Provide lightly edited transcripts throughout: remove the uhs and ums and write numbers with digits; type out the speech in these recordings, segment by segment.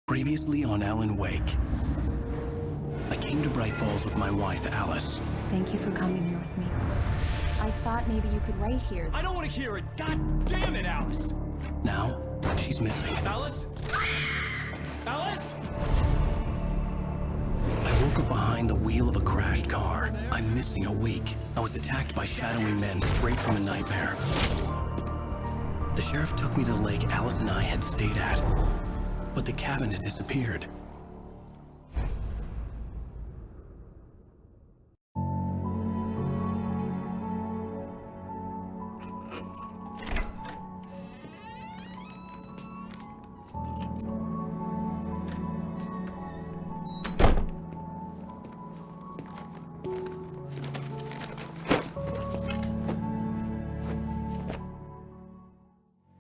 Previously on Alan Wake. I came to Bright Falls with my wife, Alice. Thank you for coming here with me. I thought maybe you could write here. I don't want to hear it! God damn it, Alice! Now, she's missing. Alice? Alice? I woke up behind the wheel of a crashed car. I'm missing a week. I was attacked by shadowy men straight from a nightmare. The sheriff took me to the lake Alice and I had stayed at. But the cabin had disappeared.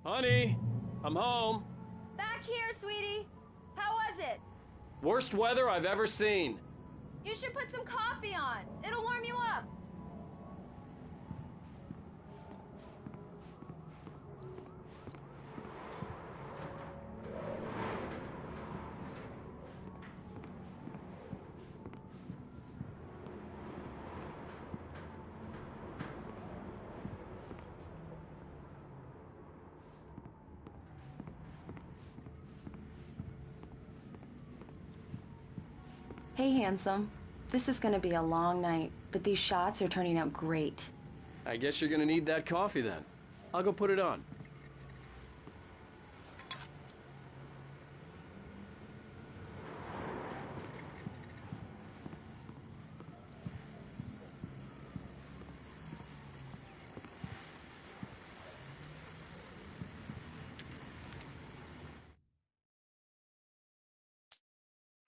Honey, I'm home. Back here, sweetie. How was it? Worst weather I've ever seen. You should put some coffee on. It'll warm you up. Hey, handsome. This is gonna be a long night, but these shots are turning out great. I guess you're gonna need that coffee then. I'll go put it on.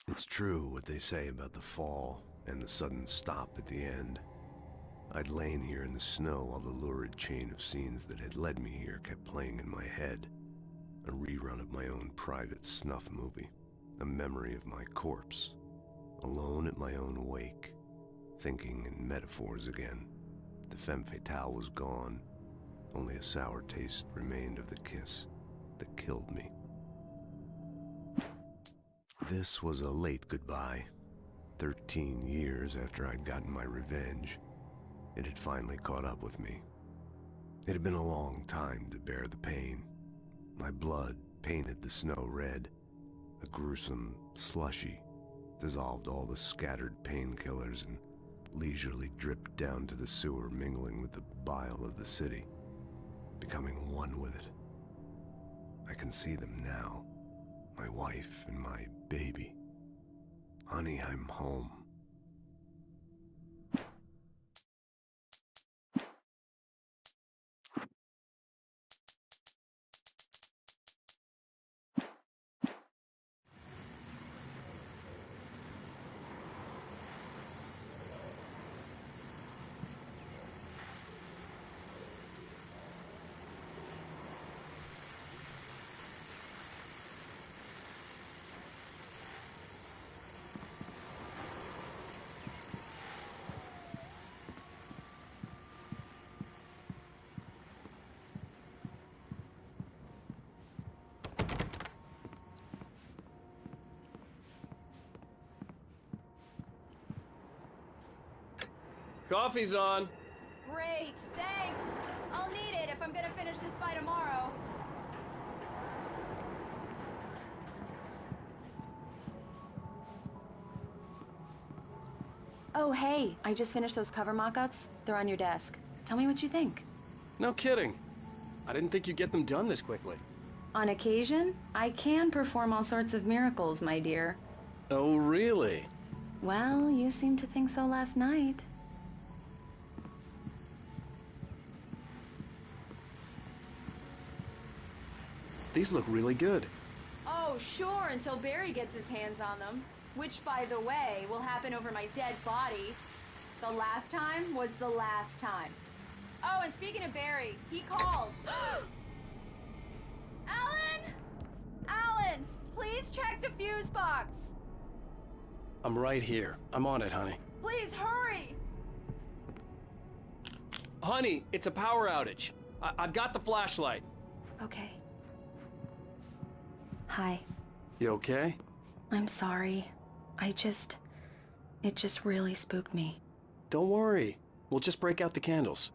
It's true what they say about the fall and the sudden stop at the end. I'd lain here in the snow while the lurid chain of scenes that had led me here kept playing in my head. A rerun of my own private snuff movie. A memory of my corpse. Alone at my own wake. Thinking in metaphors again. The femme fatale was gone. Only a sour taste remained of the kiss that killed me. This was a late goodbye. 13 years after I'd gotten my revenge, it had finally caught up with me. It had been a long time to bear the pain. My blood painted the snow red. A gruesome slushy dissolved all the scattered painkillers and leisurely dripped down to the sewer, mingling with the bile of the city, becoming one with it. I can see them now. My wife and my baby. Honey, I'm home. Coffee's on. Great, thanks. I'll need it if I'm gonna finish this by tomorrow. Oh, hey, I just finished those cover mock-ups. They're on your desk. Tell me what you think. No kidding. I didn't think you'd get them done this quickly. On occasion, I can perform all sorts of miracles, my dear. Oh, really? Well, you seemed to think so last night. These look really good. Oh, sure, until Barry gets his hands on them. Which, by the way, will happen over my dead body. The last time was the last time. Oh, and speaking of Barry, he called. Alan! Alan, please check the fuse box. I'm right here. I'm on it, honey. Please hurry. Honey, it's a power outage. I've got the flashlight. Okay. Hi. You okay? I'm sorry. It just really spooked me. Don't worry. We'll just break out the candles.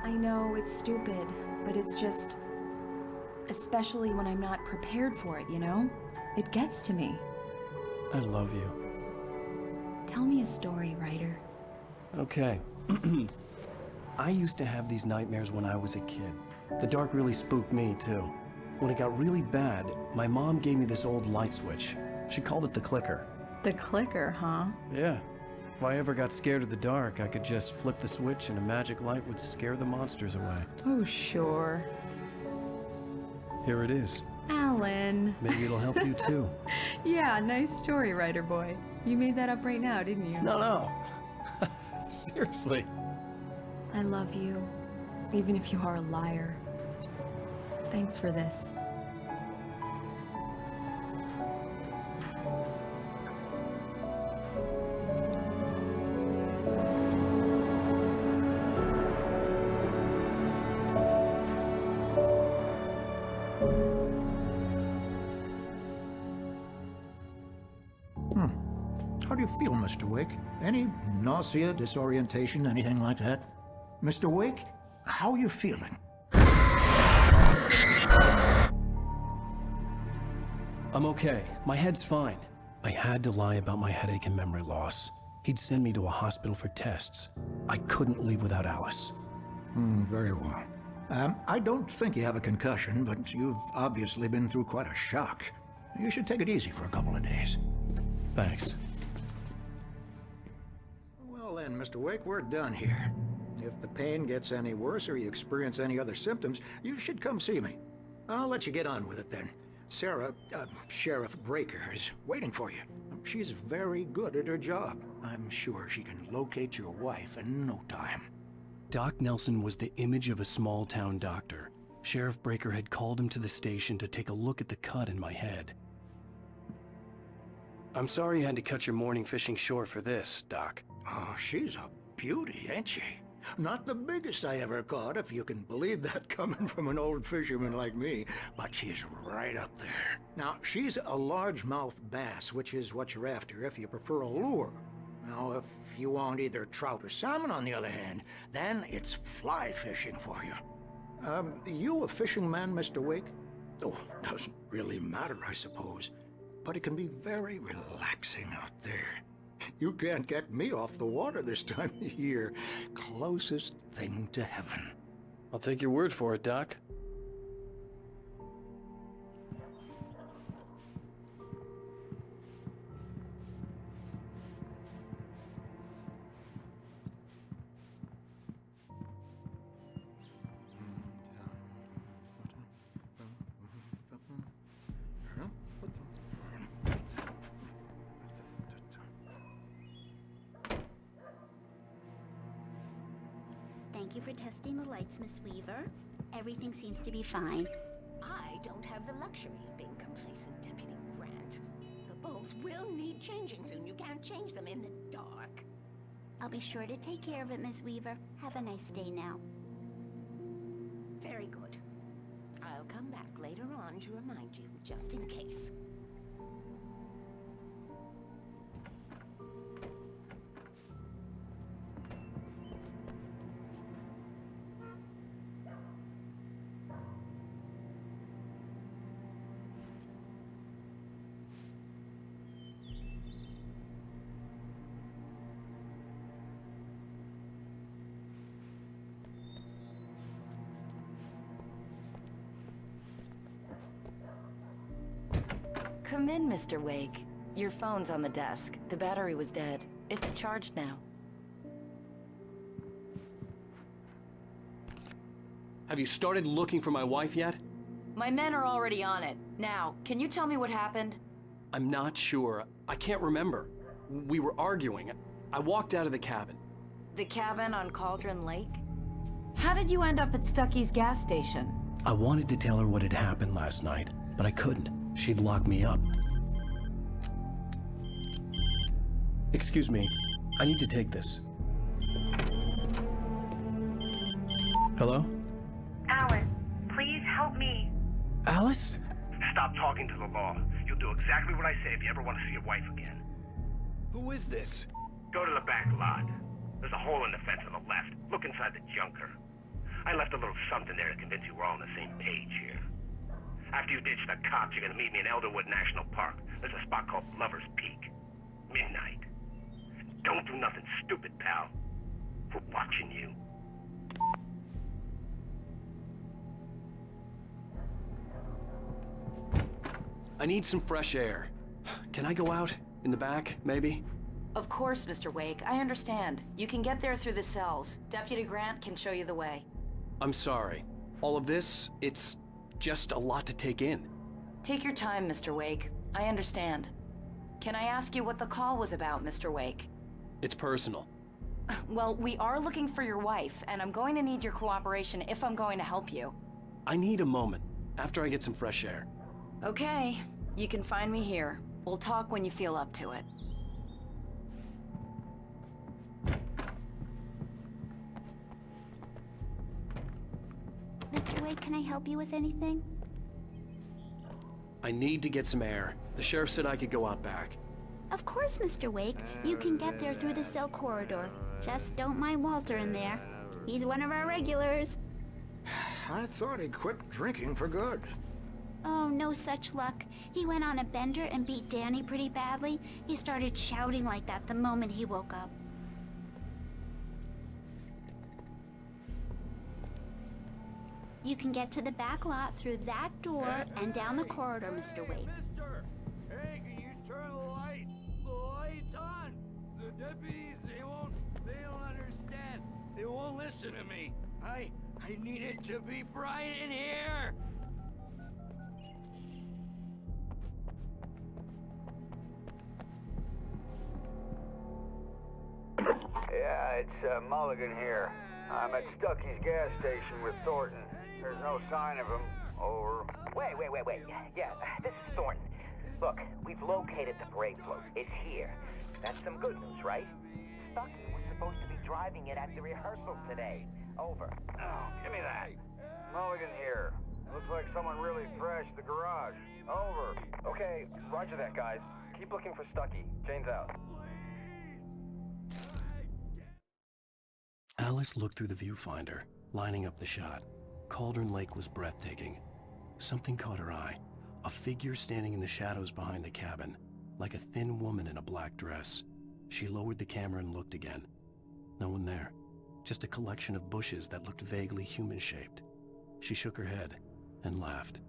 I know it's stupid, but it's just... especially when I'm not prepared for it, you know? It gets to me. I love you. Tell me a story, writer. Okay. I used to have these nightmares when I was a kid. The dark really spooked me, too. When it got really bad, my mom gave me this old light switch. She called it the clicker. The clicker, huh? Yeah. If I ever got scared of the dark, I could just flip the switch and a magic light would scare the monsters away. Oh, sure. Here it is. Alan. Maybe it'll help you, too. Yeah, nice story, writer boy. You made that up right now, didn't you? No. Seriously. I love you, even if you are a liar. Thanks for this. How do you feel, Mr. Wake? Any nausea, disorientation, anything like that? Mr. Wake, how are you feeling? I'm okay. My head's fine. I had to lie about my headache and memory loss. He'd send me to a hospital for tests. I couldn't leave without Alice. Very well. I don't think you have a concussion, but you've obviously been through quite a shock. You should take it easy for a couple of days. Thanks. Well then, Mr. Wake, we're done here. If the pain gets any worse or you experience any other symptoms, you should come see me. I'll let you get on with it then. Será, Sheriff Breaker, is waiting for you. She's very good at her job. I'm sure she can locate your wife in no time. Doc Nelson was the image of a small-town doctor. Sheriff Breaker had called him to the station to take a look at the cut in my head. I'm sorry you had to cut your morning fishing short for this, Doc. Oh, she's a beauty, ain't she? Not the biggest I ever caught, if you can believe that coming from an old fisherman like me, but she's right up there. Now, she's a largemouth bass, which is what you're after if you prefer a lure. Now, if you want either trout or salmon, on the other hand, then it's fly fishing for you. You a fishing man, Mr. Wake? Oh, doesn't really matter, I suppose. But it can be very relaxing out there. You can't get me off the water this time of year. Closest thing to heaven. I'll take your word for it, Doc. Thank you for testing the lights, Miss Weaver. Everything seems to be fine. I don't have the luxury of being complacent, Deputy Grant. The bulbs will need changing soon. You can't change them in the dark. I'll be sure to take care of it, Miss Weaver. Have a nice day now. Very good. I'll come back later on to remind you, just in case. Come in, Mr. Wake. Your phone's on the desk. The battery was dead. It's charged now. Have you started looking for my wife yet? My men are already on it. Now, can you tell me what happened? I'm not sure. I can't remember. We were arguing. I walked out of the cabin. The cabin on Cauldron Lake? How did you end up at Stucky's gas station? I wanted to tell her what had happened last night, but I couldn't. She'd lock me up. Excuse me. I need to take this. Hello? Alan, please help me. Alice? Stop talking to the law. You Do exactly what I say if you ever want to see your wife again. Who is this? Go to the back lot. There's a hole in the fence on the left. Look inside the junker. I left a little something there to convince you we're all on the same page here. After you ditch the cops, you're gonna meet me in Elderwood National Park. There's a spot called Lover's Peak. Midnight. Don't do nothing stupid, pal. We're watching you. I need some fresh air. Can I go out? In the back, maybe? Of course, Mr. Wake. I understand. You can get there through the cells. Deputy Grant can show you the way. I'm sorry. All of this, it's just a lot to take in. Take your time, Mr. Wake. I understand. Can I ask you what the call was about, Mr. Wake? It's personal. Well, we are looking for your wife, and I'm going to need your cooperation if I'm going to help you. I need a moment, after I get some fresh air. Okay. You can find me here. We'll talk when you feel up to it. Mr. Wake, can I help you with anything? I need to get some air. The sheriff said I could go out back. Of course, Mr. Wake. You can get there through the cell corridor. Just don't mind Walter in there. He's one of our regulars. I thought he quit drinking for good. Oh, no such luck. He went on a bender and beat Danny pretty badly. He started shouting like that the moment he woke up. You can get to the back lot through that door and down the corridor, Mr. Wake. Mister! Hey, can you turn the light? The light's on! The deputies, they don't understand. They won't listen to me. I need it to be bright in here! Yeah, it's Mulligan here. I'm at Stucky's gas station with Thornton. There's no sign of him. Over. Wait. Yeah, this is Thornton. Look, we've located the parade float. It's here. That's some good news, right? Stucky was supposed to be driving it at the rehearsal today. Over. Oh, give me that. Mulligan here. Looks like someone really thrashed the garage. Over. Okay, roger that, guys. Keep looking for Stucky. Jane's out. Alice looked through the viewfinder, lining up the shot. Cauldron Lake was breathtaking. Something caught her eye. A figure standing in the shadows behind the cabin, like a thin woman in a black dress. She lowered the camera and looked again. No one there. Just a collection of bushes that looked vaguely human-shaped. She shook her head and laughed.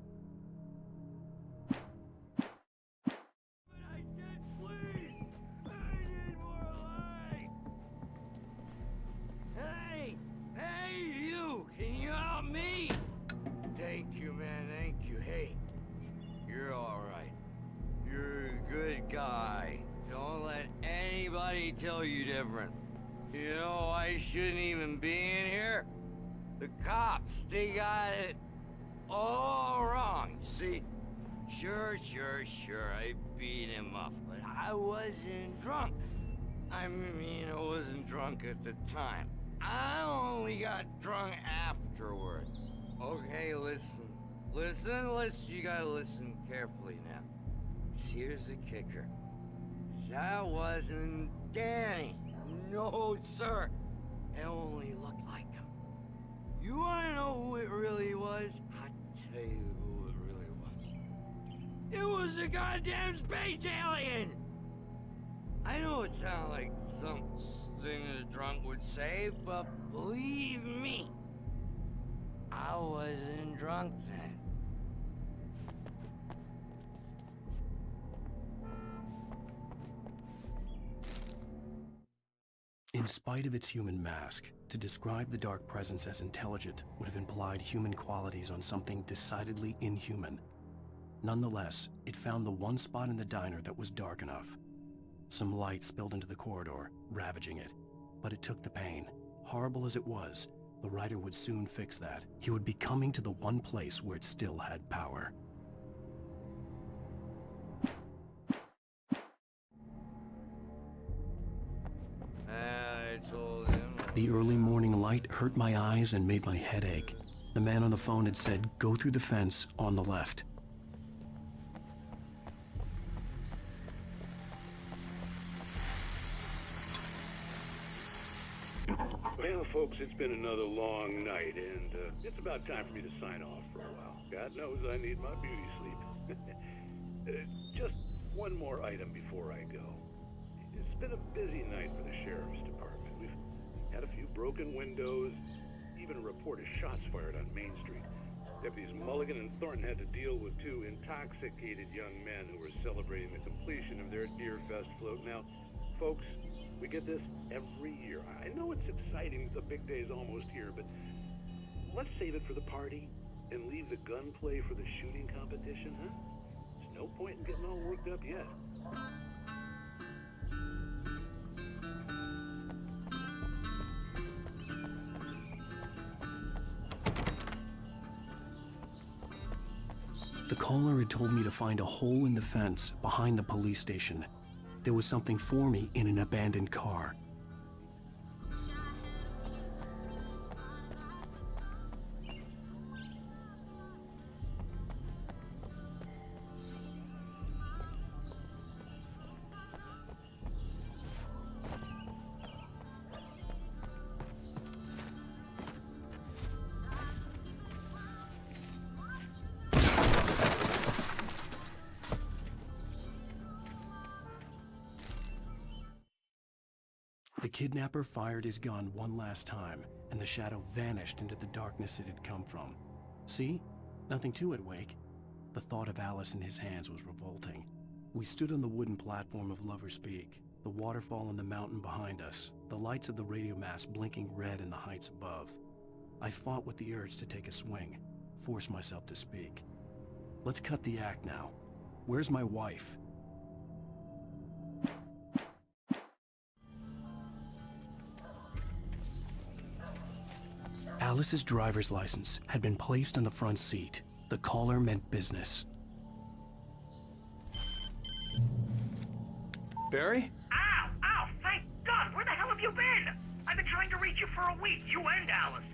Tell you different. You know, I shouldn't even be in here. The cops, they got it all wrong. See, sure, I beat him up, but I wasn't drunk. I mean, I wasn't drunk at the time. I only got drunk afterward. Okay, listen, you gotta listen carefully now. Here's the kicker. That wasn't Danny. No, sir. It only looked like him. You wanna know who it really was? I'll tell you who it really was. It was a goddamn space alien! I know it sounds like something a drunk would say, but believe me, I wasn't drunk then. In spite of its human mask, to describe the dark presence as intelligent would have implied human qualities on something decidedly inhuman. Nonetheless, it found the one spot in the diner that was dark enough. Some light spilled into the corridor, ravaging it. But it took the pain. Horrible as it was, the writer would soon fix that. He would be coming to the one place where it still had power. The early morning light hurt my eyes and made my head ache. The man on the phone had said, "Go through the fence on the left." Well, folks, it's been another long night, and it's about time for me to sign off for a while. God knows I need my beauty sleep. Just one more item before I go. It's been a busy night for the Sheriff's Department. We've had a few broken windows, even a report of shots fired on Main Street. Deputies Mulligan and Thornton had to deal with two intoxicated young men who were celebrating the completion of their Deer Fest float. Now, folks, we get this every year. I know it's exciting, the big day's almost here, but let's save it for the party and leave the gunplay for the shooting competition, huh? There's no point in getting all worked up yet. The caller had told me to find a hole in the fence behind the police station. There was something for me in an abandoned car. The kidnapper fired his gun one last time, and the shadow vanished into the darkness it had come from. See? Nothing to it, Wake. The thought of Alice in his hands was revolting. We stood on the wooden platform of Lover's Peak, the waterfall on the mountain behind us, the lights of the radio mast blinking red in the heights above. I fought with the urge to take a swing, force myself to speak. Let's cut the act now. Where's my wife? Alice's driver's license had been placed on the front seat. The caller meant business. Barry? Ow! Ow! Thank God! Where the hell have you been? I've been trying to reach you for a week, you and Alice.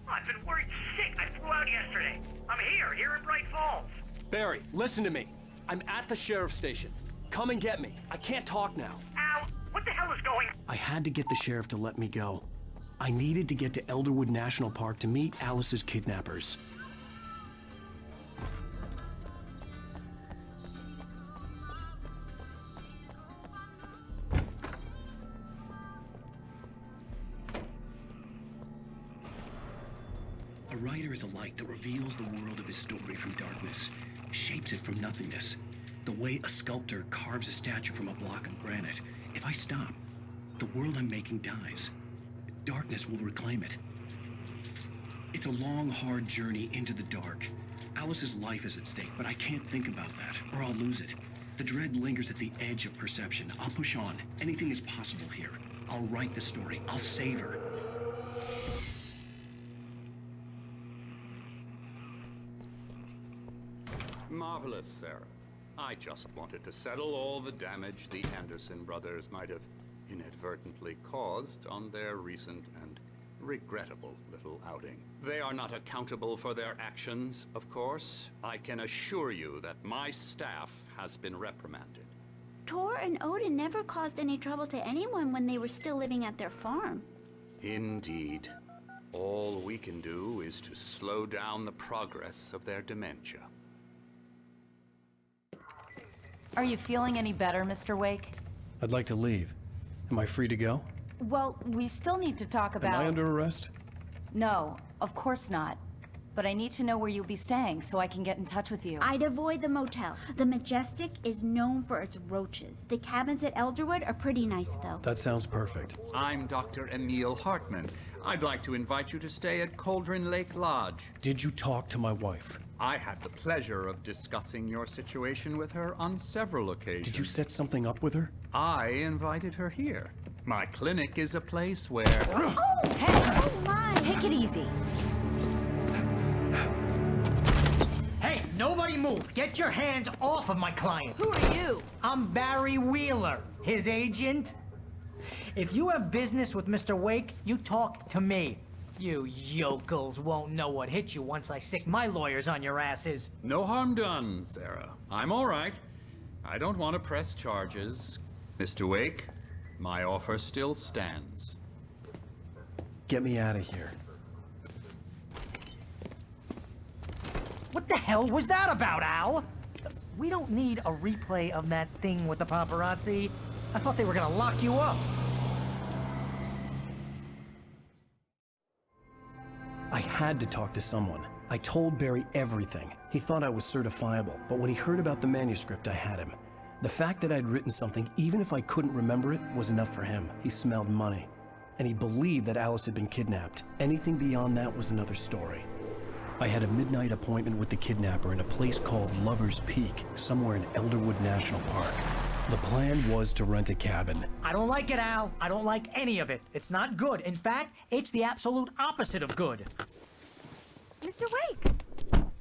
I've been worried sick. I flew out yesterday. I'm here in Bright Falls. Barry, listen to me. I'm at the sheriff's station. Come and get me. I can't talk now. Ow! What the hell is going on? I had to get the sheriff to let me go. I needed to get to Elderwood National Park to meet Alice's kidnappers. A writer is a light that reveals the world of his story from darkness, shapes it from nothingness. The way a sculptor carves a statue from a block of granite. If I stop, the world I'm making dies. Darkness will reclaim it. It's a long, hard journey into the dark. Alice's life is at stake, but I can't think about that, or I'll lose it. The dread lingers at the edge of perception. I'll push on. Anything is possible here. I'll write the story. I'll save her. Marvelous, Sarah. I just wanted to settle all the damage the Anderson brothers might have inadvertently caused on their recent and regrettable little outing. They are not accountable for their actions, of course. I can assure you that my staff has been reprimanded. Tor and Odin never caused any trouble to anyone when they were still living at their farm. Indeed. All we can do is to slow down the progress of their dementia. Are you feeling any better, Mr. Wake? I'd like to leave. Am I free to go? Well, we still need to talk about... Am I under arrest? No, of course not. But I need to know where you'll be staying so I can get in touch with you. I'd avoid the motel. The Majestic is known for its roaches. The cabins at Elderwood are pretty nice, though. That sounds perfect. I'm Dr. Emil Hartman. I'd like to invite you to stay at Cauldron Lake Lodge. Did you talk to my wife? I had the pleasure of discussing your situation with her on several occasions. Did you set something up with her? I invited her here. My clinic is a place where... Oh! Hey! Oh my! Take it easy. Hey, nobody move! Get your hands off of my client! Who are you? I'm Barry Wheeler, his agent. If you have business with Mr. Wake, you talk to me. You yokels won't know what hit you once I sick my lawyers on your asses. No harm done, Sarah. I'm all right. I don't want to press charges. Mr. Wake, my offer still stands. Get me out of here. What the hell was that about, Al? We don't need a replay of that thing with the paparazzi. I thought they were gonna lock you up. I had to talk to someone. I told Barry everything. He thought I was certifiable, but when he heard about the manuscript, I had him. The fact that I'd written something, even if I couldn't remember it, was enough for him. He smelled money. And he believed that Alice had been kidnapped. Anything beyond that was another story. I had a midnight appointment with the kidnapper in a place called Lover's Peak, somewhere in Elderwood National Park. The plan was to rent a cabin. I don't like it, Al. I don't like any of it. It's not good. In fact, it's the absolute opposite of good. Mr. Wake!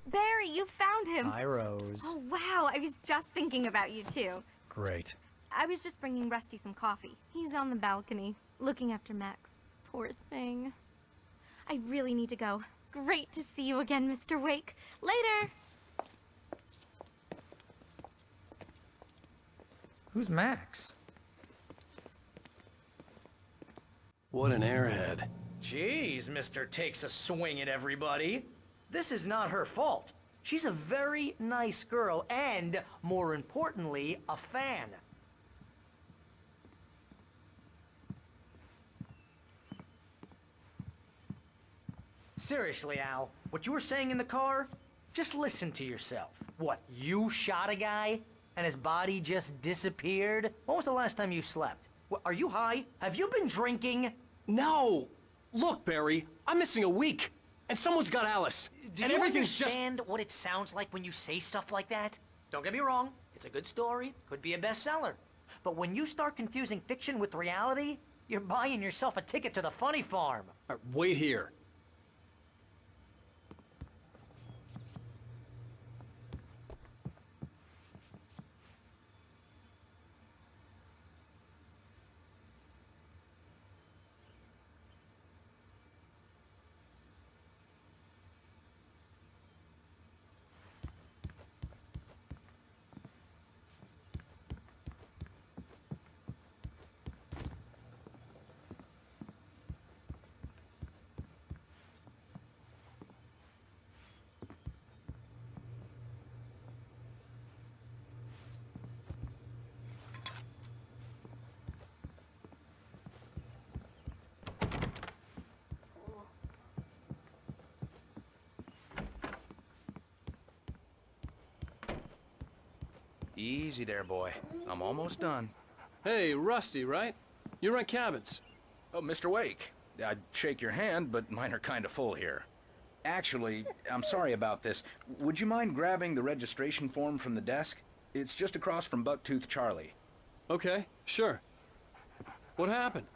Barry, you found him. Hi, Rose. Oh, wow. I was just thinking about you, too. Great. I was just bringing Rusty some coffee. He's on the balcony, looking after Max. Poor thing. I really need to go. Great to see you again, Mr. Wake. Later! Who's Max? What an airhead. Jeez, Mr. Takes a swing at everybody. This is not her fault. She's a very nice girl and, more importantly, a fan. Seriously, Al, what you were saying in the car? Just listen to yourself. What, you shot a guy and his body just disappeared? When was the last time you slept? What, are you high? Have you been drinking? No! Look, Barry, I'm missing a week, and someone's got Alice. Do and you everything's understand what it sounds like when you say stuff like that? Don't get me wrong, it's a good story, could be a bestseller. But when you start confusing fiction with reality, you're buying yourself a ticket to the funny farm. Wait here. Easy there, boy. I'm almost done. Hey, Rusty, right? You rent cabins. Oh, Mr. Wake. I'd shake your hand, but mine are kind of full here. Actually, I'm sorry about this. Would you mind grabbing the registration form from the desk? It's just across from Bucktooth Charlie. Okay, sure. What happened?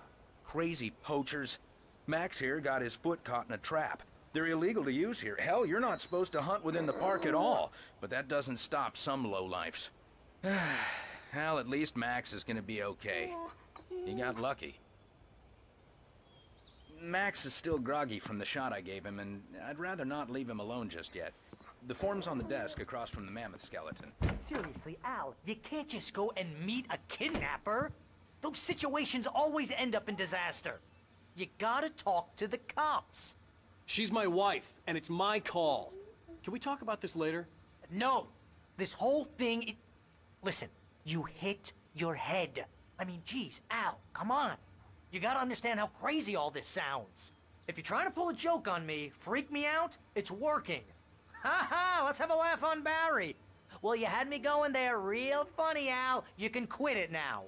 Crazy poachers. Max here got his foot caught in a trap. They're illegal to use here. Hell, you're not supposed to hunt within the park at all. But that doesn't stop some lowlifes. Well, at least Max is gonna be okay. He got lucky. Max is still groggy from the shot I gave him, and I'd rather not leave him alone just yet. The form's on the desk across from the mammoth skeleton. Seriously, Al, you can't just go and meet a kidnapper. Those situations always end up in disaster. You gotta talk to the cops. She's my wife, and it's my call. Can we talk about this later? No. This whole thing... Listen, you hit your head. I mean, geez, Al, come on. You gotta understand how crazy all this sounds. If you're trying to pull a joke on me, freak me out, it's working. Ha ha, let's have a laugh on Barry. Well, you had me going there real funny, Al. You can quit it now.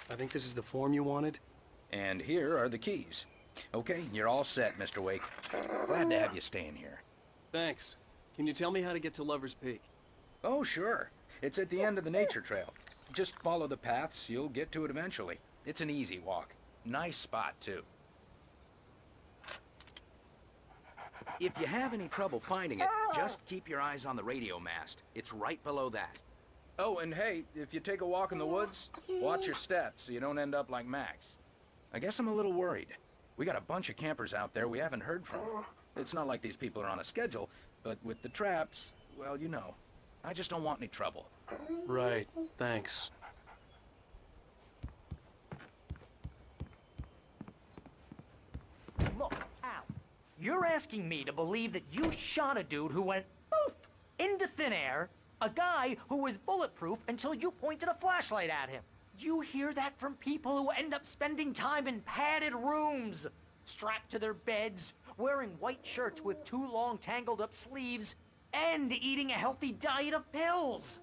I think this is the form you wanted. And here are the keys. Okay, you're all set, Mr. Wake. Glad to have you staying here. Thanks. Can you tell me how to get to Lover's Peak? Oh, sure. It's at the end of the nature trail. Just follow the paths, you'll get to it eventually. It's an easy walk. Nice spot, too. If you have any trouble finding it, just keep your eyes on the radio mast. It's right below that. Oh, and hey, if you take a walk in the woods, watch your steps so you don't end up like Max. I guess I'm a little worried. We got a bunch of campers out there we haven't heard from. It's not like these people are on a schedule, but with the traps, well, you know. I just don't want any trouble. Right, thanks. Look, Al, you're asking me to believe that you shot a dude who went poof into thin air, a guy who was bulletproof until you pointed a flashlight at him. You hear that from people who end up spending time in padded rooms, strapped to their beds, wearing white shirts with too long tangled up sleeves, and eating a healthy diet of pills.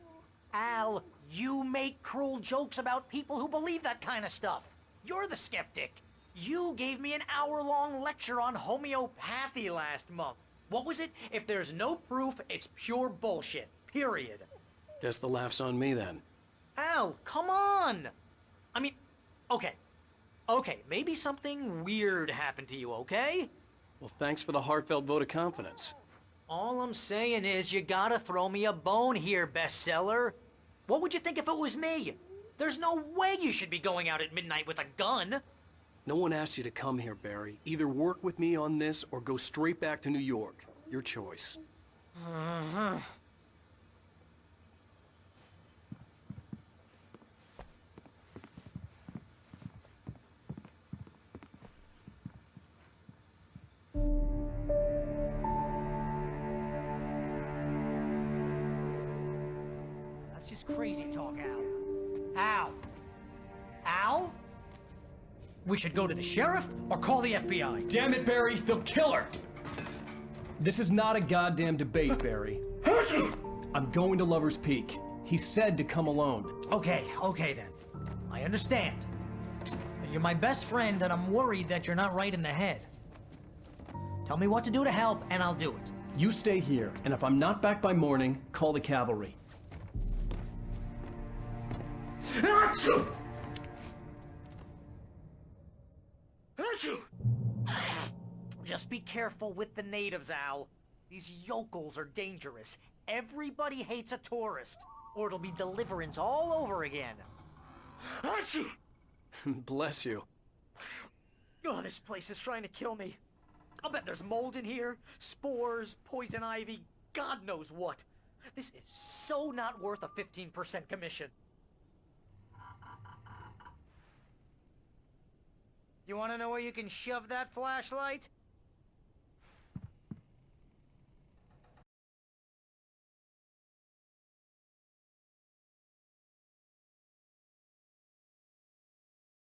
Al, you make cruel jokes about people who believe that kind of stuff. You're the skeptic. You gave me an hour-long lecture on homeopathy last month. What was it? If there's no proof, it's pure bullshit. Period. Guess the laugh's on me then. Al, come on! I mean, okay. Okay, maybe something weird happened to you, okay? Well, thanks for the heartfelt vote of confidence. All I'm saying is you gotta throw me a bone here, bestseller. What would you think if it was me? There's no way you should be going out at midnight with a gun. No one asked you to come here, Barry. Either work with me on this or go straight back to New York. Your choice. That's just crazy talk, Al. Al! Al? We should go to the sheriff or call the FBI. Damn it, Barry, they'll kill her! This is not a goddamn debate, Barry. I'm going to Lover's Peak. He said to come alone. Okay then. I understand. You're my best friend and I'm worried that you're not right in the head. Tell me what to do to help and I'll do it. You stay here, and if I'm not back by morning, call the cavalry. Just be careful with the natives, Al. These yokels are dangerous. Everybody hates a tourist, or it'll be Deliverance all over again. Bless you. Oh, this place is trying to kill me. I'll bet there's mold in here, spores, poison ivy, God knows what. This is so not worth a 15% commission. You want to know where you can shove that flashlight?